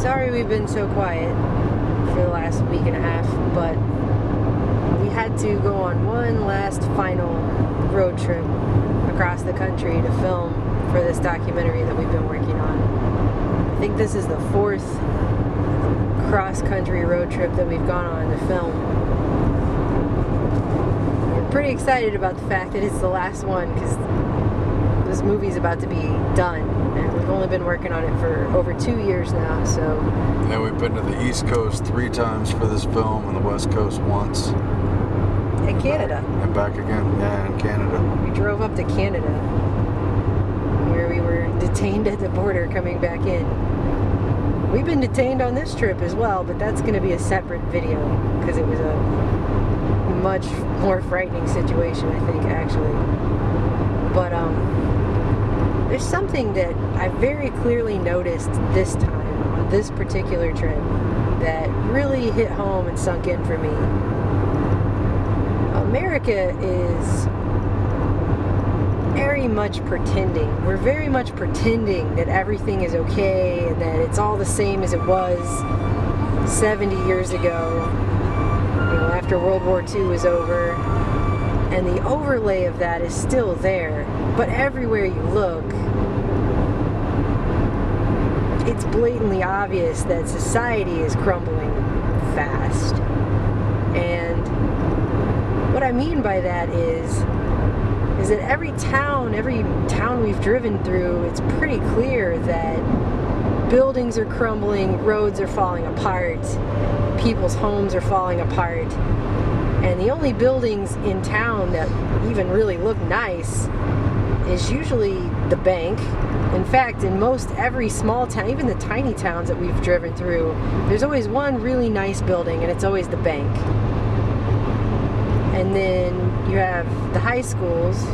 Sorry we've been so quiet for the last week and a half, but we had to go on one last final road trip across the country to film for this documentary that we've been working on. I think this is the fourth cross-country road trip that we've gone on to film. We're pretty excited about the fact that it's the last one because this movie's about to be done, and we've only been working on it for over 2 years now, so... Yeah, we've been to the East Coast 3 times for this film and the West Coast once. And Canada. And back again, yeah, in Canada. We drove up to Canada, where we were detained at the border coming back in. We've been detained on this trip as well, but that's going to be a separate video, because it was a much more frightening situation, I think, actually. But, there's something that I very clearly noticed this time, on this particular trip, that really hit home and sunk in for me. America is very much pretending. We're very much pretending that everything is okay and that it's all the same as it was 70 years ago, you know, after World War II was over. And the overlay of that is still there, but everywhere you look, it's blatantly obvious that society is crumbling fast. And what I mean by that is that every town we've driven through, it's pretty clear that buildings are crumbling, roads are falling apart, people's homes are falling apart. And the only buildings in town that even really look nice is usually the bank. In fact, in most every small town, even the tiny towns that we've driven through, there's always one really nice building, and it's always the bank. And then you have the high schools,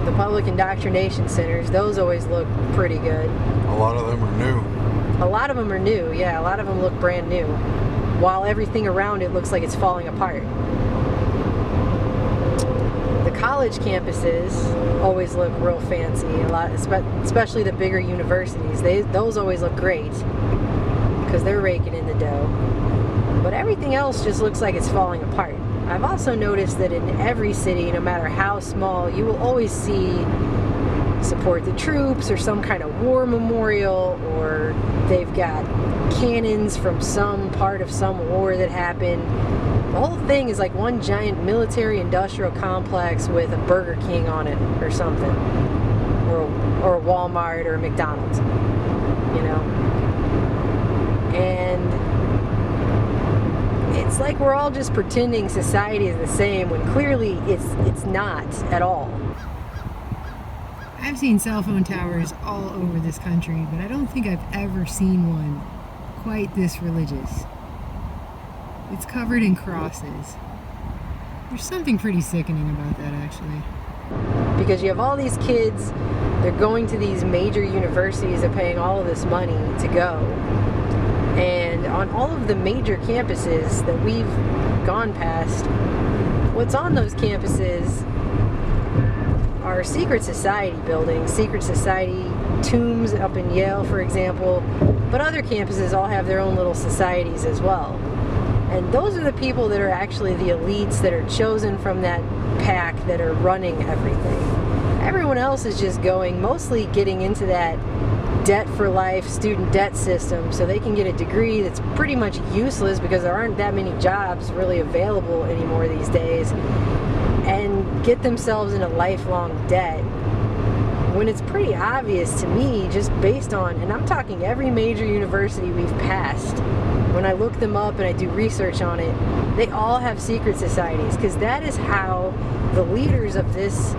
the public indoctrination centers. Those always look pretty good. A lot of them are new. A lot of them are new, yeah. A lot of them look brand new, while everything around it looks like it's falling apart. The college campuses always look real fancy, a lot, especially the bigger universities. Those always look great because they're raking in the dough. But everything else just looks like it's falling apart. I've also noticed that in every city, no matter how small, you will always see support the troops or some kind of war memorial, or they've got cannons from some part of some war that happened. The whole thing is like one giant military industrial complex with a Burger King on it or something, or a Walmart or a McDonald's, you know. And it's like we're all just pretending society is the same when clearly it's not at all. I've seen cell phone towers all over this country, but I don't think I've ever seen one quite this religious. It's covered in crosses. There's something pretty sickening about that, actually. Because you have all these kids, they're going to these major universities, they're paying all of this money to go. And on all of the major campuses that we've gone past, what's on those campuses are secret society buildings, secret society tombs up in Yale, for example. But other campuses all have their own little societies as well. And those are the people that are actually the elites that are chosen from that pack that are running everything. Everyone else is just going, mostly getting into that debt for life student debt system so they can get a degree that's pretty much useless because there aren't that many jobs really available anymore these days, and get themselves in a lifelong debt, when it's pretty obvious to me, just based on, and I'm talking every major university we've passed, when I look them up and I do research on it, they all have secret societies, because that is how the leaders of this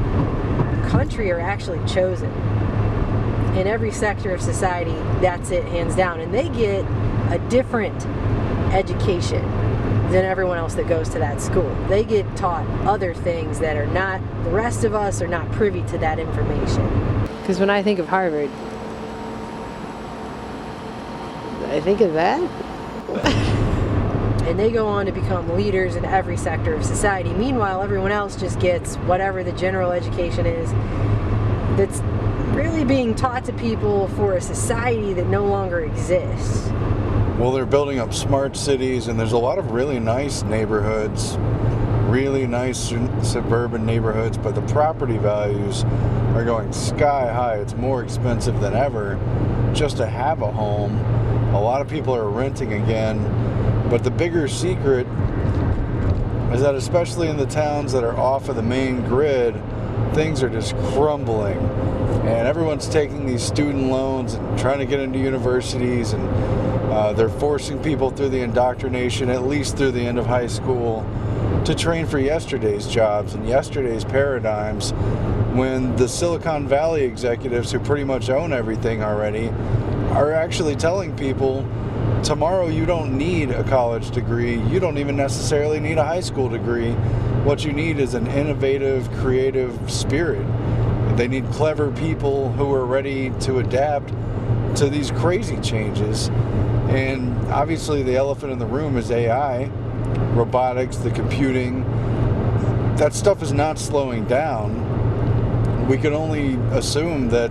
country are actually chosen. In every sector of society, that's it, hands down. And they get a different education than everyone else that goes to that school. They get taught other things that are not, the rest of us are not privy to that information. Because when I think of Harvard, I think of that. And they go on to become leaders in every sector of society. Meanwhile, everyone else just gets whatever the general education is that's really being taught to people for a society that no longer exists. Well, they're building up smart cities, and there's a lot of really nice neighborhoods, really nice suburban neighborhoods, but the property values are going sky high. It's more expensive than ever just to have a home. A lot of people are renting again, but the bigger secret is that especially in the towns that are off of the main grid, things are just crumbling, and everyone's taking these student loans and trying to get into universities, and they're forcing people through the indoctrination, at least through the end of high school, to train for yesterday's jobs and yesterday's paradigms, when the Silicon Valley executives who pretty much own everything already are actually telling people, tomorrow you don't need a college degree, you don't even necessarily need a high school degree. What you need is an innovative, creative spirit. They need clever people who are ready to adapt to these crazy changes. And obviously the elephant in the room is AI, robotics, the computing. That stuff is not slowing down. We can only assume that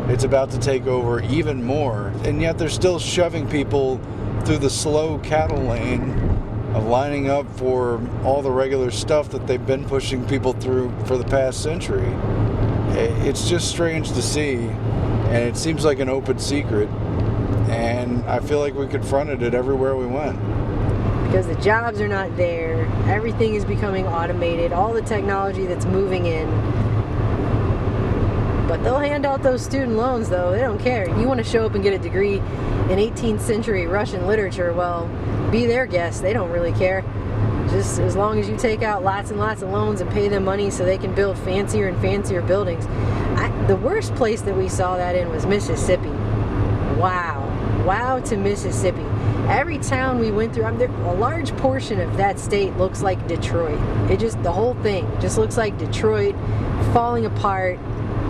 it's about to take over even more, and yet they're still shoving people through the slow cattle lane of lining up for all the regular stuff that they've been pushing people through for the past century. It's just strange to see, and it seems like an open secret, and I feel like we confronted it everywhere we went. Because the jobs are not there, everything is becoming automated, all the technology that's moving in. But they'll hand out those student loans, though. They don't care. You want to show up and get a degree in 18th century Russian literature, well, be their guest. They don't really care. Just as long as you take out lots and lots of loans and pay them money so they can build fancier and fancier buildings. The worst place that we saw that in was Mississippi. Wow. Wow to Mississippi. Every town we went through, a large portion of that state looks like Detroit. The whole thing just looks like Detroit falling apart.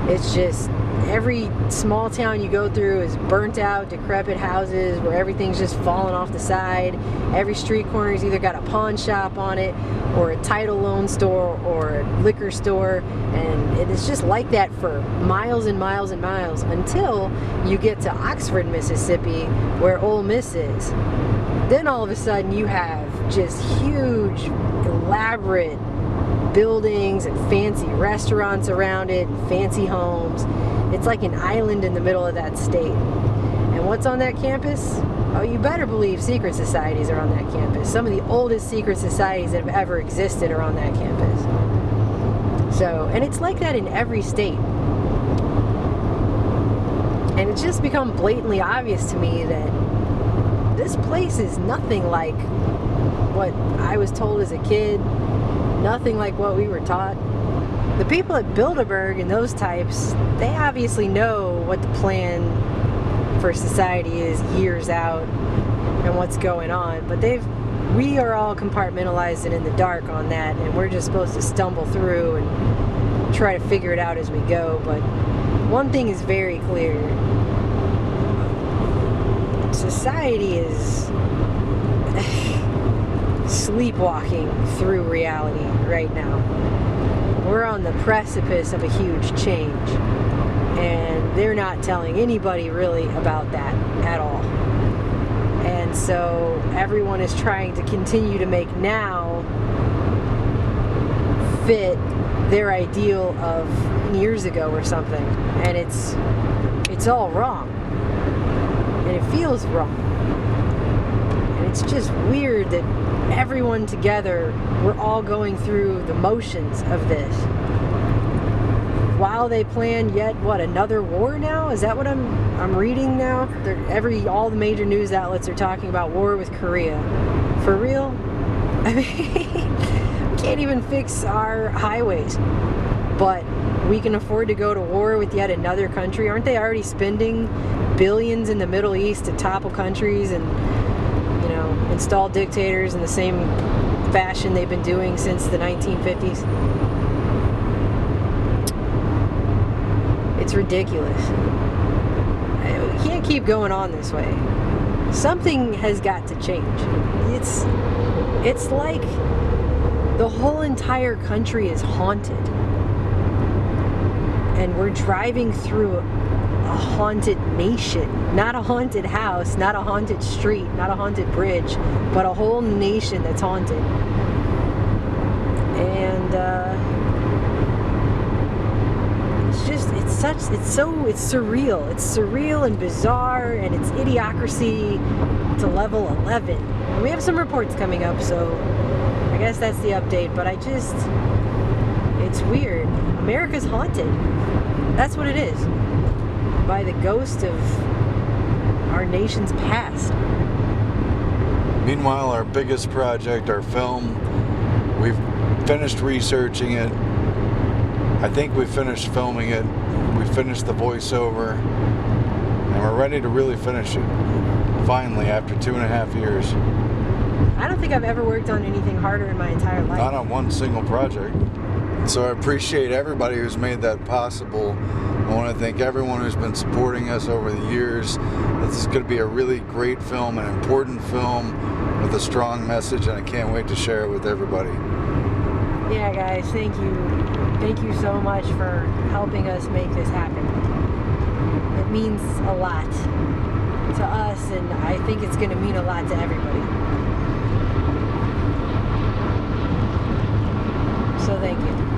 It's just every small town you go through is burnt out, decrepit houses where everything's just falling off the side. Every street corner's either got a pawn shop on it or a title loan store or a liquor store, and it's just like that for miles and miles and miles until you get to Oxford, Mississippi, where Ole Miss is. Then all of a sudden you have just huge, elaborate buildings and fancy restaurants around it, and fancy homes. It's like an island in the middle of that state. And what's on that campus? Oh, you better believe secret societies are on that campus. Some of the oldest secret societies that have ever existed are on that campus. So, and it's like that in every state. And it's just become blatantly obvious to me that this place is nothing like what I was told as a kid. Nothing like what we were taught. The people at Bilderberg and those types, they obviously know what the plan for society is years out and what's going on, but we are all compartmentalized and in the dark on that, and we're just supposed to stumble through and try to figure it out as we go. But one thing is very clear: society is sleepwalking through reality right now. We're on the precipice of a huge change, and they're not telling anybody really about that at all. And so everyone is trying to continue to make now fit their ideal of years ago or something, and it's all wrong, and it feels wrong, and it's just weird that everyone together, we're all going through the motions of this while they plan yet another war now? Is that what I'm reading now? All the major news outlets are talking about war with Korea. For real? I mean, we can't even fix our highways, but we can afford to go to war with yet another country. Aren't they already spending billions in the Middle East to topple countries and install dictators in the same fashion they've been doing since the 1950s? It's ridiculous. We can't keep going on this way. Something has got to change. It's like the whole entire country is haunted. and we're driving through a haunted nation. Not a haunted house, not a haunted street, not a haunted bridge, but a whole nation that's haunted. And it's surreal. It's surreal and bizarre, and it's idiocracy to level 11. And we have some reports coming up, so I guess that's the update. But it's weird. America's haunted. That's what it is. By the ghost of our nation's past. Meanwhile, our biggest project, our film, we've finished researching it. I think we finished filming it. We finished the voiceover, and we're ready to really finish it. Finally, after 2.5 years. I don't think I've ever worked on anything harder in my entire life. Not on one single project. So I appreciate everybody who's made that possible. I want to thank everyone who's been supporting us over the years. This is going to be a really great film, an important film with a strong message, and I can't wait to share it with everybody. Yeah, guys, thank you. Thank you so much for helping us make this happen. It means a lot to us, and I think it's going to mean a lot to everybody. So thank you.